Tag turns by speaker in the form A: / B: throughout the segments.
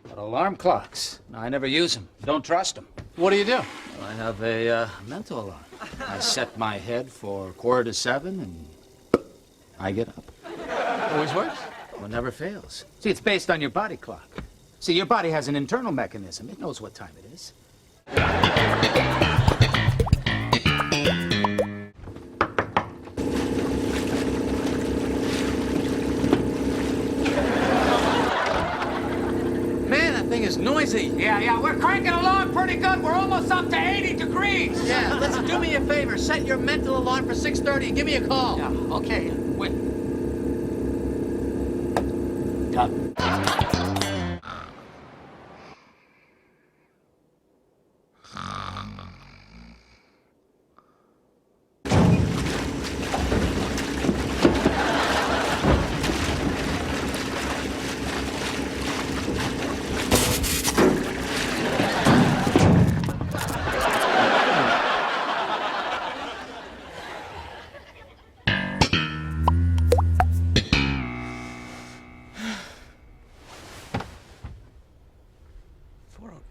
A: But alarm clocks. No, I never use them. Don't trust them.
B: What do you do?
A: Well, I have a mental alarm. I set my head for 6:45 and I get up.
B: Always works?
A: Well, it never fails. See, it's based on your body clock. See, your body has an internal mechanism. It knows what time it is.
B: Man, that thing is noisy.
A: Yeah, we're cranking along pretty good. We're almost up to 80 degrees.
B: Yeah, listen, do me a favor. Set your mental alarm for 6:30 and give me a call.
A: Yeah, okay. Wait. Done.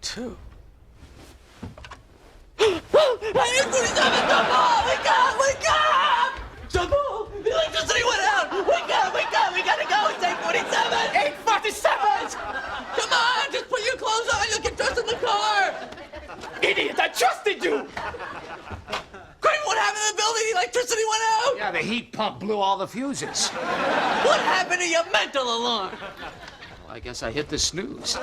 B: Two.
C: Wake up! Double! The electricity went out! Wake up! We gotta go! It's 8:47!
A: 8:47!
C: Come on! Just put your clothes on! You'll get dressed in the car!
A: Idiot! I trusted you!
C: Kramer, what happened in the building? The electricity went out!
A: Yeah, the heat pump blew all the fuses.
C: What happened to your mental alarm?
A: Well, I guess I hit the snooze.